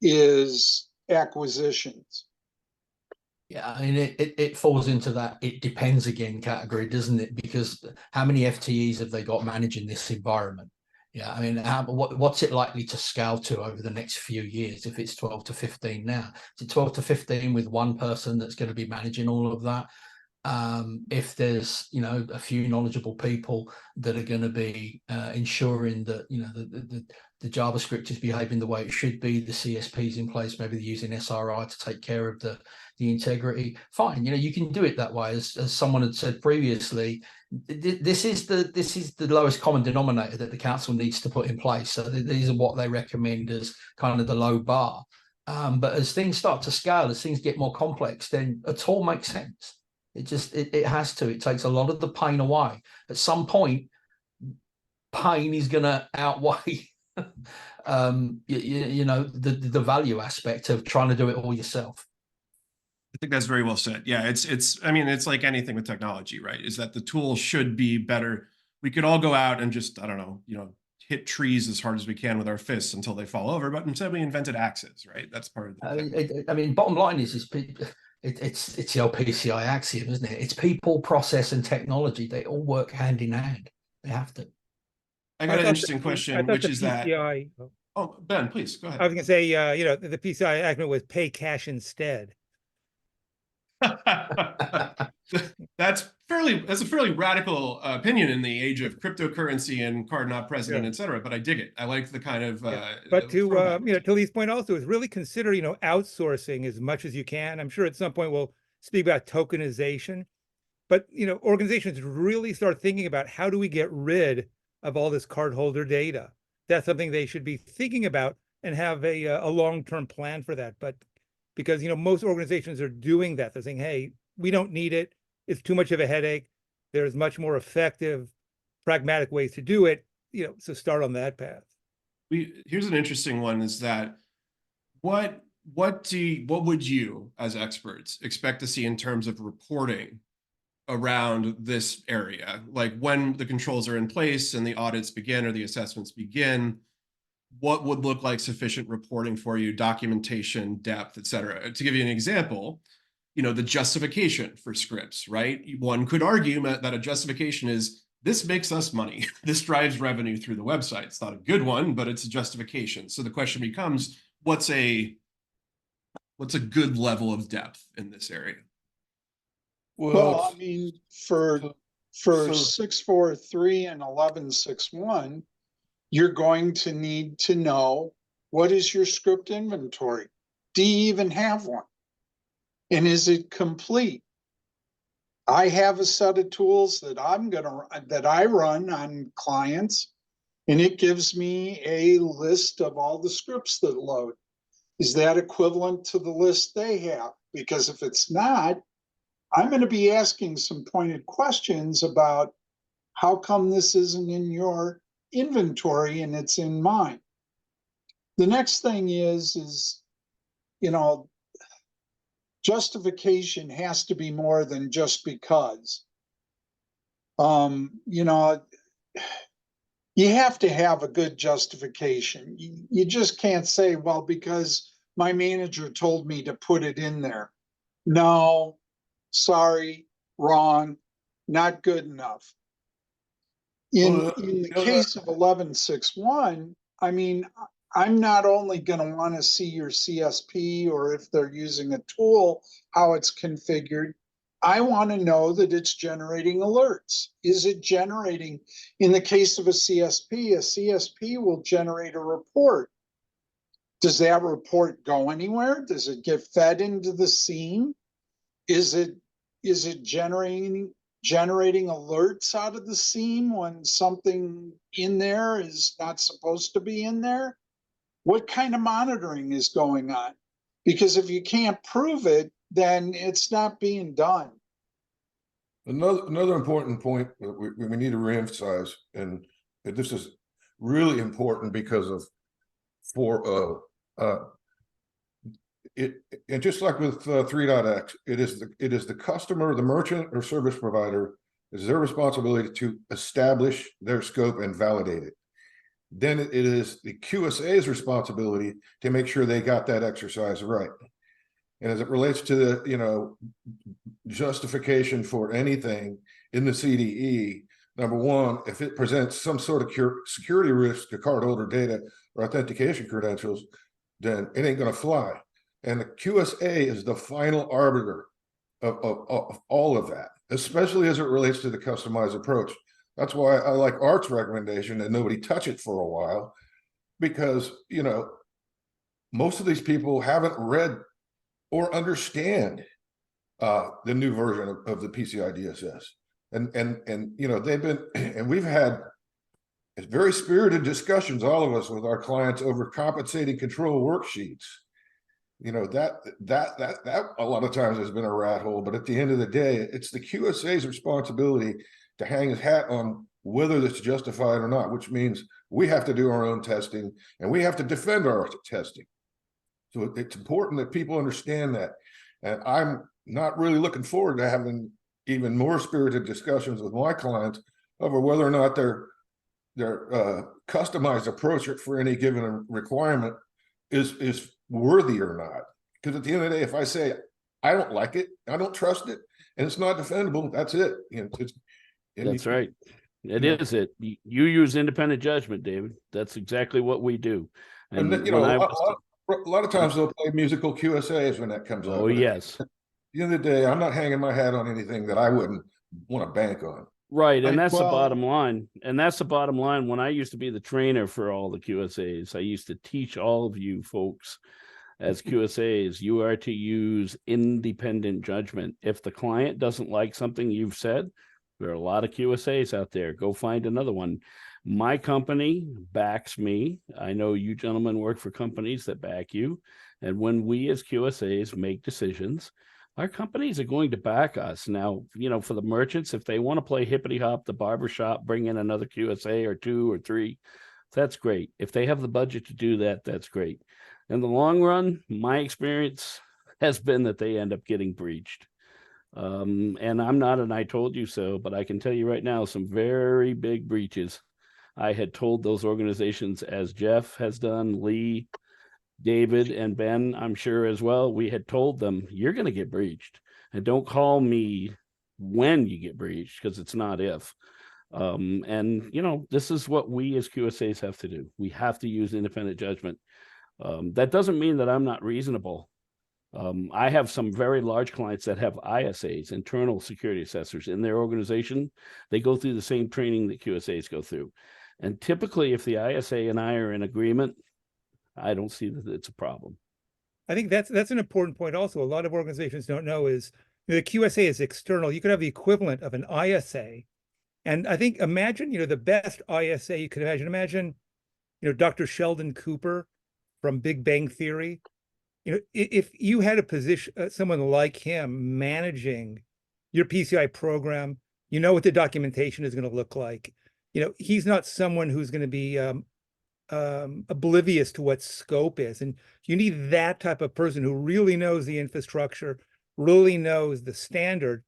is acquisitions. Yeah, I mean, it falls into that "it depends again" category, doesn't it? Because how many FTEs have they got managing this environment? Yeah, I mean, what's it likely to scale to over the next few years? If it's 12 to 15 now, is it 12 to 15 with one person that's going to be managing all of that? If there's, you know, a few knowledgeable people that are going to be ensuring that, you know, the JavaScript is behaving the way it should be, the CSP's in place, maybe they're using SRI to take care of the integrity, fine, you know, you can do it that way. As someone had said previously, this is the lowest common denominator that the council needs to put in place. So these are what they recommend as kind of the low bar. But as things start to scale, as things get more complex, then a tool makes sense. It has to. It takes a lot of the pain away. At some point, pain is going to outweigh, you know, the value aspect of trying to do it all yourself. I think that's very well said. Yeah, I mean, it's like anything with technology, right? Is that the tool should be better. We could all go out and just, I don't know, you know, hit trees as hard as we can with our fists until they fall over, but instead we invented axes, right? That's part of the I mean, bottom line is it's the old PCI axiom, isn't it? It's people, process, and technology. They all work hand in hand. They have to. I got an interesting question, which is PCI, that, oh, Ben, please go ahead. I was going to say, you know, the PCI acronym was pay cash instead. That's a fairly radical opinion in the age of cryptocurrency and card not present, et cetera. But I dig it. I like the kind of. But to you know, to Lee's point also is really consider, you know, outsourcing as much as you can. I'm sure at some point we'll speak about tokenization, but you know, organizations really start thinking about how do we get rid of all this cardholder data. That's something they should be thinking about and have a long-term plan for that. But because, you know, most organizations are doing that. They're saying, hey, we don't need it. It's too much of a headache. There's much more effective, pragmatic ways to do it, you know, so start on that path. Here's an interesting one, is that what would you as experts expect to see in terms of reporting around this area? Like when the controls are in place and the audits begin or the assessments begin, what would look like sufficient reporting for you, documentation, depth, et cetera? To give you an example, you know, the justification for scripts, right? One could argue that a justification is, this makes us money. This drives revenue through the website. It's not a good one, but it's a justification. So the question becomes, what's a good level of depth in this area? Well, I mean, for 643 and 1161, you're going to need to know, what is your script inventory? Do you even have one? And is it complete? I have a set of tools that I run on clients, and it gives me a list of all the scripts that load. Is that equivalent to the list they have? Because if it's not, I'm going to be asking some pointed questions about how come this isn't in your inventory and it's in mine. The next thing is, you know, justification has to be more than just because. You know, you have to have a good justification. You just can't say, well, because my manager told me to put it in there. No, sorry, wrong, not good enough. In the case of 1161, I mean, I'm not only going to want to see your CSP, or if they're using a tool, how it's configured. I want to know that it's generating alerts. Is it generating? In the case of a CSP will generate a report. Does that report go anywhere? Does it get fed into the scene? Is it generating generating alerts out of the seam when something in there is not supposed to be in there? What kind of monitoring is going on? Because if you can't prove it, then it's not being done. Another important point that we need to reemphasize, and this is really important because of and just like with 3.x, it is the customer, the merchant or service provider, is their responsibility to establish their scope and validate it. Then it is the QSA's responsibility to make sure they got that exercise right. And as it relates to the, justification for anything in the CDE, number one, if it presents some sort of security risk to cardholder data or authentication credentials, then it ain't going to fly. And the QSA is the final arbiter of all of that, especially as it relates to the customized approach. That's why I like Art's recommendation that nobody touch it for a while, because, most of these people haven't read or understand the new version of the PCI DSS. And they've been, and we've had very spirited discussions, all of us, with our clients over compensating control worksheets. That a lot of times has been a rat hole, but at the end of the day, it's the QSA's responsibility to hang his hat on whether that's justified or not, which means we have to do our own testing and we have to defend our testing. So it's important that people understand that. And I'm not really looking forward to having even more spirited discussions with my clients over whether or not their customized approach for any given requirement is worthy or not. Because at the end of the day, if I say I don't like it, I don't trust it, and it's not defendable, that's it. That's right. It is it. You use independent judgment, David. That's exactly what we do. And a lot of times they'll play musical QSAs when that comes up. Oh, yes. At the end of the day, I'm not hanging my hat on anything that I wouldn't want to bank on. Right. And that's the bottom line. And that's the bottom line. When I used to be the trainer for all the QSAs, I used to teach all of you folks as QSAs, you are to use independent judgment. If the client doesn't like something you've said, there are a lot of QSAs out there. Go find another one. My company backs me. I know you gentlemen work for companies that back you. And when we as QSAs make decisions, our companies are going to back us. Now, for the merchants, if they want to play hippity hop, the barbershop, bring in another QSA or 2 or 3, that's great. If they have the budget to do that, that's great. In the long run, my experience has been that they end up getting breached. And I'm not an I told you so, but I can tell you right now, some very big breaches. I had told those organizations, as Jeff has done, Lee, David, and Ben, I'm sure as well, we had told them, you're going to get breached. And don't call me when you get breached, because it's not if. This is what we as QSAs have to do. We have to use independent judgment. That doesn't mean that I'm not reasonable. I have some very large clients that have ISAs, internal security assessors, in their organization. They go through the same training that QSAs go through. And typically, if the ISA and I are in agreement, I don't see that it's a problem. I think that's an important point also. A lot of organizations don't know is the QSA is external. You could have the equivalent of an ISA. And I think, imagine, the best ISA you could imagine. Imagine, Dr. Sheldon Cooper from Big Bang Theory. If you had a position, someone like him managing your PCI program, what the documentation is going to look like. He's not someone who's going to be oblivious to what scope is. And you need that type of person who really knows the infrastructure, really knows the standard.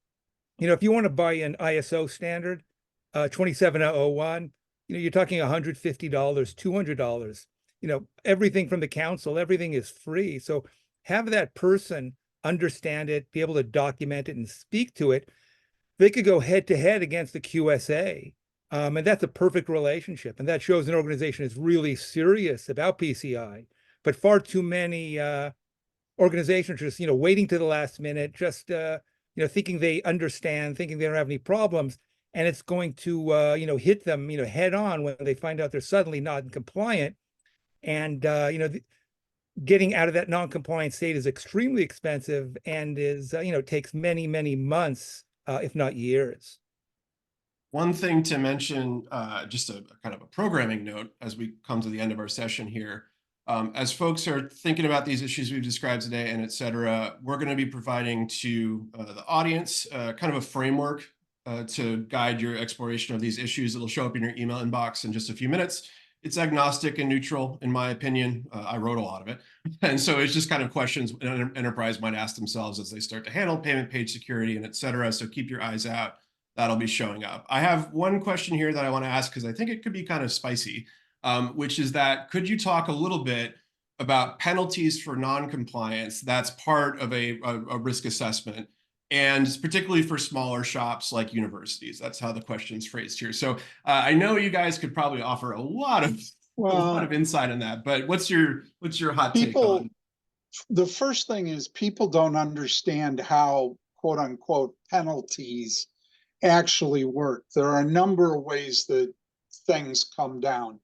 If you want to buy an ISO standard, 27001, you're talking $150, $200. Everything from the council, everything is free. So have that person understand it, be able to document it and speak to it. They could go head to head against the QSA. And that's a perfect relationship. And that shows an organization is really serious about PCI. But far too many organizations are just, waiting to the last minute, just, thinking they understand, thinking they don't have any problems. And it's going to, hit them, head on when they find out they're suddenly not compliant. And, getting out of that non-compliant state is extremely expensive and is, takes many, many months if not years. One thing to mention, just a kind of a programming note as we come to the end of our session here. As folks are thinking about these issues we've described today and et cetera, we're going to be providing to the audience kind of a framework to guide your exploration of these issues. It'll show up in your email inbox in just a few minutes. It's agnostic and neutral, in my opinion. I wrote a lot of it. And so it's just kind of questions an enterprise might ask themselves as they start to handle payment page security and et cetera. So keep your eyes out. That'll be showing up. I have one question here that I want to ask because I think it could be kind of spicy, which is that could you talk a little bit about penalties for non-compliance that's part of a risk assessment, and particularly for smaller shops like universities? That's how the question's phrased here. So I know you guys could probably offer a lot of insight on that, but what's your hot take on? The first thing is people don't understand how quote unquote penalties actually work. There are a number of ways that things come down.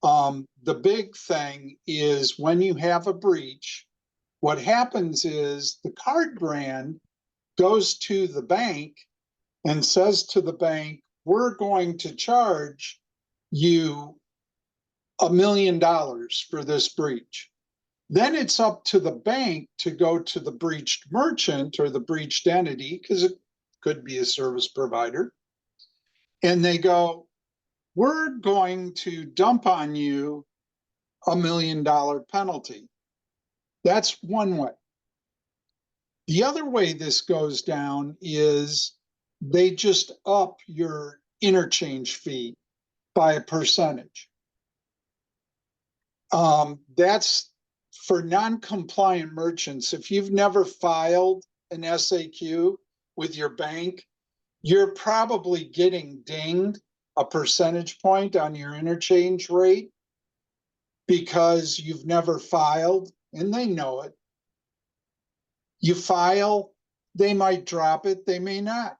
The big thing is when you have a breach, what happens is the card brand goes to the bank and says to the bank, we're going to charge you $1 million for this breach. Then it's up to the bank to go to the breached merchant or the breached entity, because it could be a service provider. And they go, we're going to dump on you $1 million penalty. That's one way. The other way this goes down is they just up your interchange fee by a percentage. That's for non-compliant merchants. If you've never filed an SAQ with your bank, you're probably getting dinged a percentage point on your interchange rate because you've never filed, and they know it. You file, they might drop it, they may not.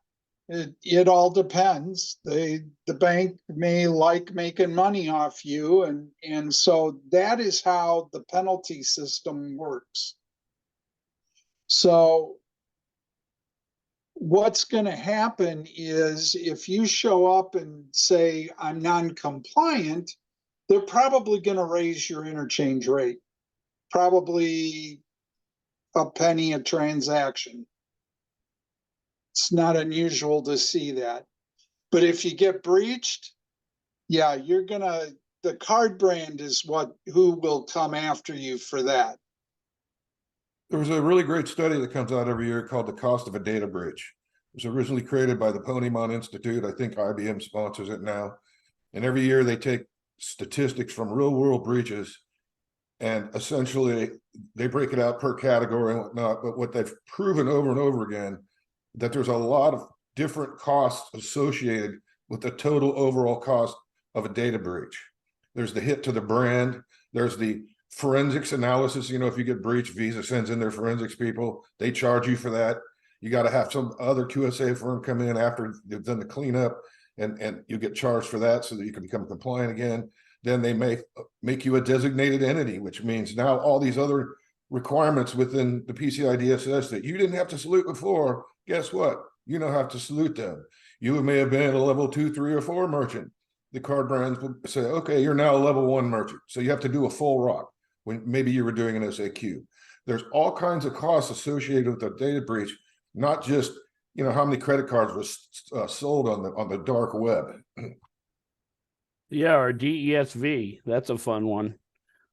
It all depends. The bank may like making money off you, and so that is how the penalty system works. So what's going to happen is if you show up and say, I'm non-compliant, they're probably going to raise your interchange rate, probably a penny a transaction. It's not unusual to see that. But if you get breached, yeah, the card brand is who will come after you for that. There was a really great study that comes out every year called The Cost of a Data Breach. It was originally created by the Ponemon Institute. I think IBM sponsors it now. And every year they take statistics from real world breaches and essentially they break it out per category and whatnot. But what they've proven over and over again, that there's a lot of different costs associated with the total overall cost of a data breach. There's the hit to the brand. There's the forensics analysis. You know, if you get breached, Visa sends in their forensics people. They charge you for that. You got to have some other QSA firm come in after they've done the cleanup, and you get charged for that so that you can become compliant again. Then they make you a designated entity, which means now all these other requirements within the PCI DSS that you didn't have to salute before, guess what? You now have to salute them. You may have been a level 2, 3, or 4 merchant. The card brands would say, okay, you're now a level 1 merchant. So you have to do a full ROC when maybe you were doing an SAQ. There's all kinds of costs associated with a data breach, not just, you know, how many credit cards were sold on the dark web. Yeah, or DESV, that's a fun one.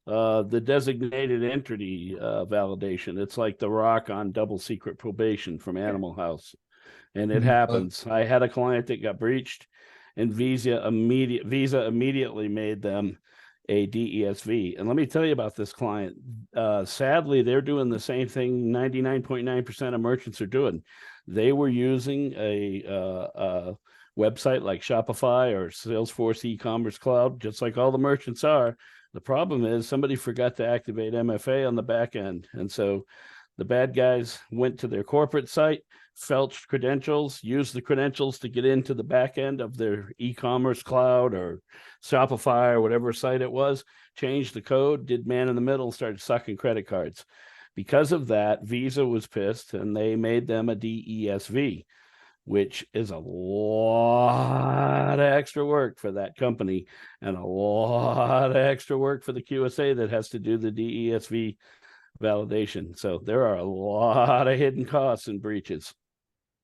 The designated entity validation. It's like the ROC on double secret probation from Animal House. And it happens. I had a client that got breached, and Visa immediately made them a DESV. And let me tell you about this client. Sadly, they're doing the same thing 99.9% of merchants are doing. They were using a website like Shopify or Salesforce e-commerce cloud, just like all the merchants are. The problem is somebody forgot to activate MFA on the back end. And so the bad guys went to their corporate site, felched credentials, used the credentials to get into the back end of their e-commerce cloud or Shopify or whatever site it was, changed the code, did man in the middle, started sucking credit cards. Because of that, Visa was pissed and they made them a DESV. which is a lot of extra work for that company and a lot of extra work for the QSA that has to do the DESV validation. So there are a lot of hidden costs and breaches.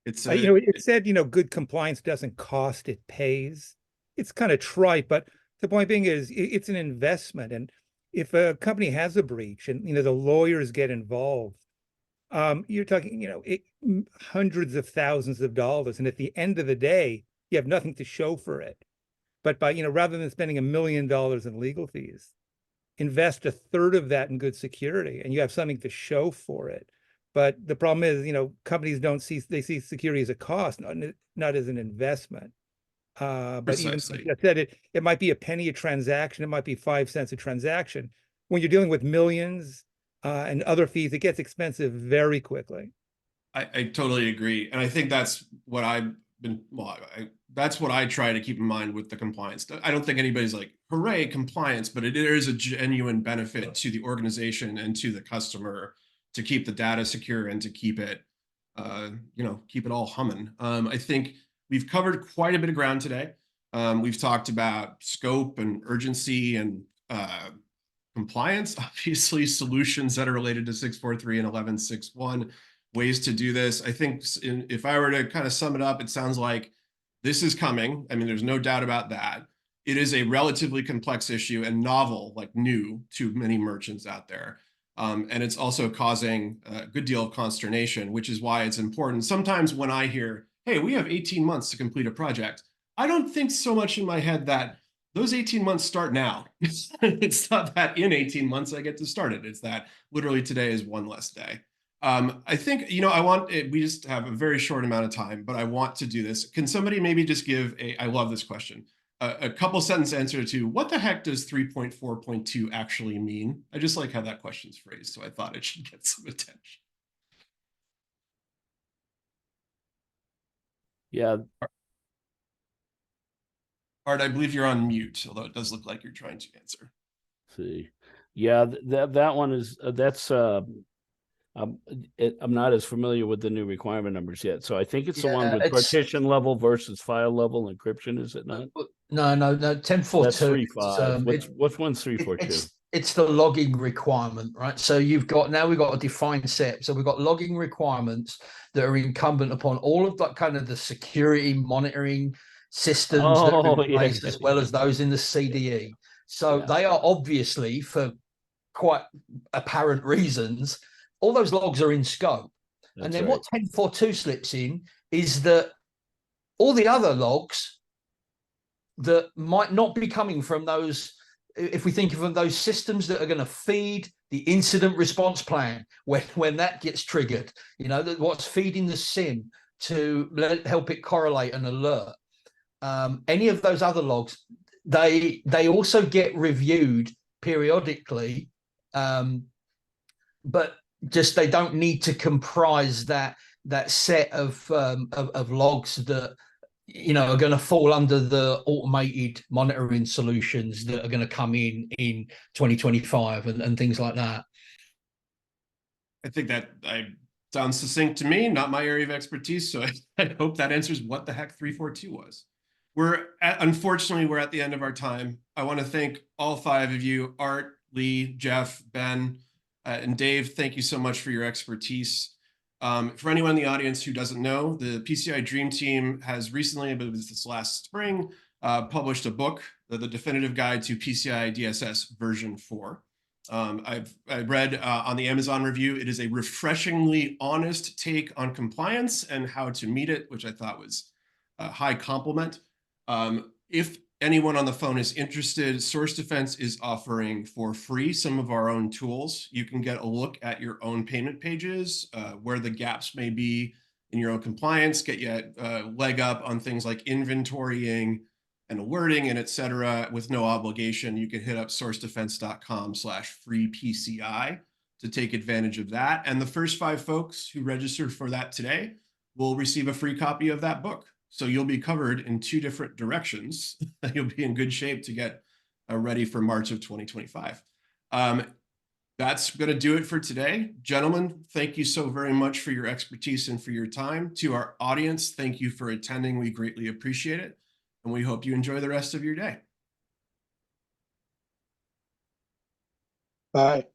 It's it said, good compliance doesn't cost, it pays. It's kind of trite, but the point being is it's an investment. And if a company has a breach and, the lawyers get involved, you're talking, hundreds of thousands of dollars. And at the end of the day, you have nothing to show for it. But by, rather than spending $1 million in legal fees, invest a third of that in good security and you have something to show for it. But the problem is, companies they see security as a cost, not as an investment. But even like I said, it might be a penny a transaction, it might be 5 cents a transaction. When you're dealing with millions and other fees, it gets expensive very quickly. I totally agree. And I think that's what that's what I try to keep in mind with the compliance. I don't think anybody's like, hooray, compliance, but it is a genuine benefit to the organization and to the customer to keep the data secure and to keep it, keep it all humming. I think we've covered quite a bit of ground today. We've talked about scope and urgency and compliance, obviously solutions that are related to 643 and 1161, ways to do this. I think if I were to kind of sum it up, it sounds like this is coming. I mean, there's no doubt about that. It is a relatively complex issue and novel, like new to many merchants out there. And it's also causing a good deal of consternation, which is why it's important. Sometimes when I hear, hey, we have 18 months to complete a project, I don't think so much in my head that those 18 months start now. It's not that in 18 months I get to start it. It's that literally today is one less day. I think, we just have a very short amount of time, but I want to do this. Can somebody maybe just give I love this question, a couple sentence answer to what the heck does 3.4.2 actually mean? I just like how that question's phrased, so I thought it should get some attention. Yeah. Art, I believe you're on mute, although it does look like you're trying to answer. See, yeah, that one is I'm not as familiar with the new requirement numbers yet, so I think it's the one with partition level versus file level encryption, is it not? No, 10.4.2. That's 3.5. What's one's 3.4.2? It's the logging requirement, right? So we've got a defined set. So we've got logging requirements that are incumbent upon all of that kind of the security monitoring systems that are in place, as well as those in the CDE. So they are obviously, for quite apparent reasons, all those logs are in scope. That's and then right. What 10.4.2 slips in is that all the other logs that might not be coming from those, if we think of them, those systems that are going to feed the incident response plan when that gets triggered, what's feeding the SIM to help it correlate and alert. Any of those other logs, they also get reviewed periodically, but just they don't need to comprise that set of logs that are going to fall under the automated monitoring solutions that are going to come in 2025 and things like that. I think that sounds succinct to me, not my area of expertise. So I hope that answers what the heck 3.4.2 was. Unfortunately, we're at the end of our time. I want to thank all 5 of you, Art, Lee, Jeff, Ben, and Dave. Thank you so much for your expertise. For anyone in the audience who doesn't know, the PCI Dream Team has recently, but it was this last spring, published a book, The Definitive Guide to PCI DSS version 4. I read on the Amazon review, it is a refreshingly honest take on compliance and how to meet it, which I thought was a high compliment. If anyone on the phone is interested, Source Defense is offering for free some of our own tools. You can get a look at your own payment pages, where the gaps may be in your own compliance, get you a leg up on things like inventorying and alerting and et cetera with no obligation. You can hit up sourcedefense.com/free-PCI to take advantage of that. And the first 5 folks who register for that today will receive a free copy of that book. So you'll be covered in 2 different directions. You'll be in good shape to get ready for March of 2025. That's going to do it for today. Gentlemen, thank you so very much for your expertise and for your time. To our audience, thank you for attending. We greatly appreciate it. And we hope you enjoy the rest of your day. Bye.